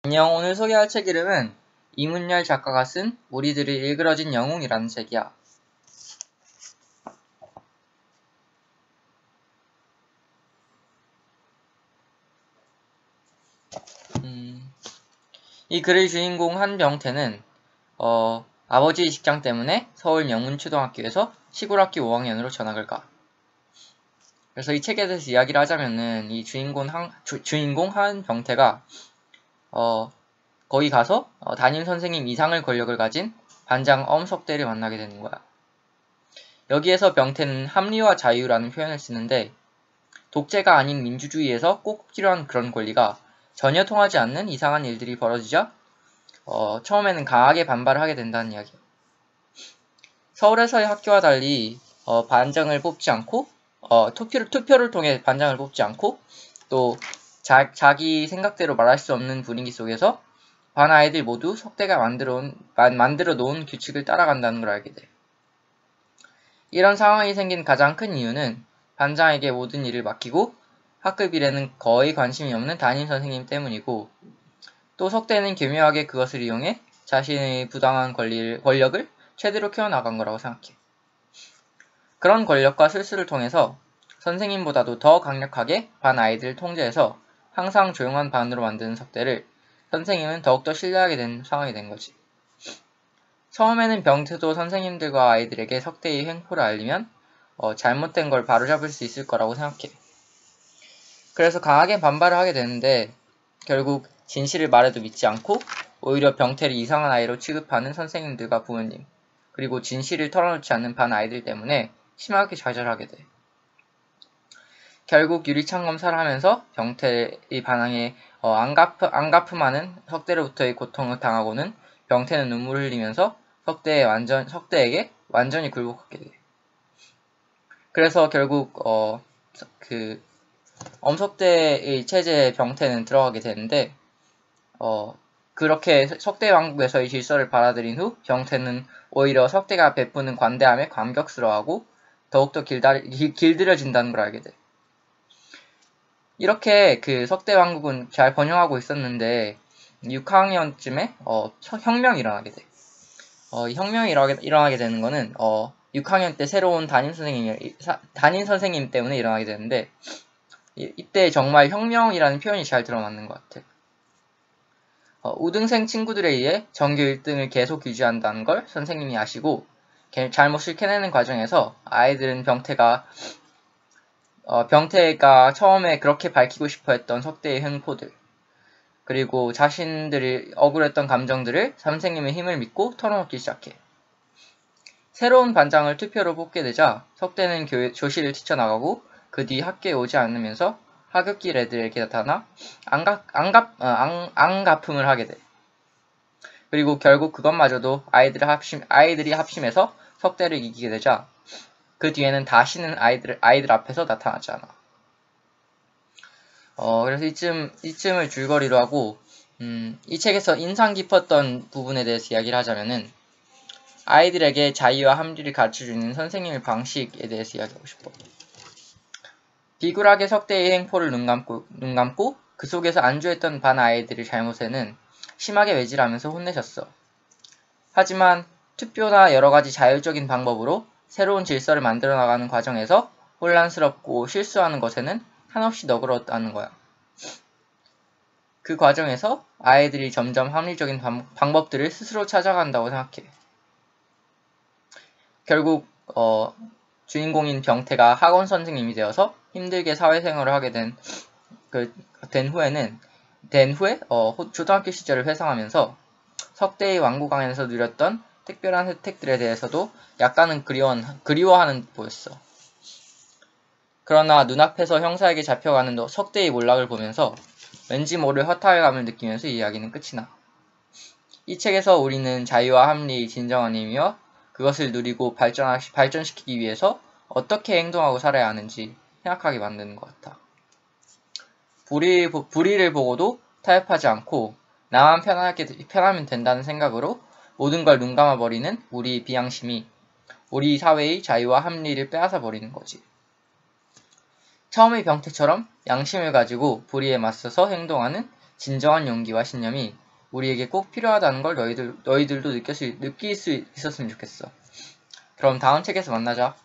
안녕, 오늘 소개할 책 이름은 이문열 작가가 쓴 우리들이 일그러진 영웅이라는 책이야. 이 글의 주인공 한병태는 아버지의 직장 때문에 서울 명문초등학교에서 시골학교 5학년으로 전학을 가. 그래서 이 책에 대해서 이야기를 하자면은 이 주인공 한병태가 거기 가서 담임 선생님 이상의 권력을 가진 반장 엄석대를 만나게 되는 거야. 여기에서 병태는 합리와 자유라는 표현을 쓰는데 독재가 아닌 민주주의에서 꼭 필요한 그런 권리가 전혀 통하지 않는 이상한 일들이 벌어지자 처음에는 강하게 반발을 하게 된다는 이야기예요. 서울에서의 학교와 달리 반장을 뽑지 않고 투표를 통해 반장을 뽑지 않고 또 자기 생각대로 말할 수 없는 분위기 속에서 반 아이들 모두 석대가 만들어 놓은 규칙을 따라간다는 걸 알게 돼. 이런 상황이 생긴 가장 큰 이유는 반장에게 모든 일을 맡기고 학급 일에는 거의 관심이 없는 담임 선생님 때문이고 또 석대는 교묘하게 그것을 이용해 자신의 부당한 권력을 최대로 키워나간 거라고 생각해. 그런 권력과 실수를 통해서 선생님보다도 더 강력하게 반 아이들을 통제해서 항상 조용한 반으로 만드는 석대를 선생님은 더욱더 신뢰하게 된 상황이 된 거지. 처음에는 병태도 선생님들과 아이들에게 석대의 횡포를 알리면 잘못된 걸 바로잡을 수 있을 거라고 생각해. 그래서 강하게 반발을 하게 되는데 결국 진실을 말해도 믿지 않고 오히려 병태를 이상한 아이로 취급하는 선생님들과 부모님 그리고 진실을 털어놓지 않는 반 아이들 때문에 심하게 좌절하게 돼. 결국 유리창 검사를 하면서 병태의 반항에 안가품하는 석대로부터의 고통을 당하고는 병태는 눈물을 흘리면서 석대에게 완전히 굴복하게 돼. 그래서 결국 엄석대의 체제에 병태는 들어가게 되는데 그렇게 석대 왕국에서의 질서를 받아들인 후 병태는 오히려 석대가 베푸는 관대함에 감격스러워하고 더욱더 길들여진다는 걸 알게 돼. 이렇게 그 석대 왕국은 잘 번영하고 있었는데 6학년쯤에 혁명이 일어나게 돼. 혁명이 일어나게 되는 거는 6학년 때 새로운 담임 선생님 때문에 일어나게 되는데 이때 정말 혁명이라는 표현이 잘 들어맞는 것 같아. 우등생 친구들에 의해 전교 1등을 계속 유지한다는 걸 선생님이 아시고 잘못을 캐내는 과정에서 아이들은 병태가 처음에 그렇게 밝히고 싶어 했던 석대의 횡포들 그리고 자신들이 억울했던 감정들을 선생님의 힘을 믿고 털어놓기 시작해. 새로운 반장을 투표로 뽑게 되자 석대는 교실을 뛰쳐나가고 그 뒤 학교에 오지 않으면서 하굣길 애들에게 나타나 안가품을 하게 돼. 그리고 결국 그것마저도 아이들이 합심해서 석대를 이기게 되자 그 뒤에는 다시는 아이들 앞에서 나타나지 않아. 그래서 이쯤을 줄거리로 하고 이 책에서 인상 깊었던 부분에 대해서 이야기를 하자면은 아이들에게 자유와 합리를 가르쳐주는 선생님의 방식에 대해서 이야기하고 싶어. 비굴하게 석대의 행포를 눈 감고 그 속에서 안주했던 반 아이들의 잘못에는 심하게 외질하면서 혼내셨어. 하지만 투표나 여러가지 자율적인 방법으로 새로운 질서를 만들어 나가는 과정에서 혼란스럽고 실수하는 것에는 한없이 너그러웠다는 거야. 그 과정에서 아이들이 점점 합리적인 방법들을 스스로 찾아간다고 생각해. 결국 주인공인 병태가 학원 선생님이 되어서 힘들게 사회생활을 하게 된 후에 초등학교 시절을 회상하면서 석대의 왕국 안에서 누렸던 특별한 혜택들에 대해서도 약간은 그리워하는 듯 보였어. 그러나 눈앞에서 형사에게 잡혀가는 석대의 몰락을 보면서 왠지 모를 허탈감을 느끼면서 이야기는 끝이 나. 이 책에서 우리는 자유와 합리의 진정한 의미와 그것을 누리고 발전시키기 위해서 어떻게 행동하고 살아야 하는지 생각하게 만드는 것 같아. 불의를 보고도 타협하지 않고 나만 편하면 된다는 생각으로 모든 걸 눈감아버리는 우리의 비양심이 우리 사회의 자유와 합리를 빼앗아버리는 거지. 처음의 병태처럼 양심을 가지고 불의에 맞서서 행동하는 진정한 용기와 신념이 우리에게 꼭 필요하다는 걸 너희들도 느낄 수 있었으면 좋겠어. 그럼 다음 책에서 만나자.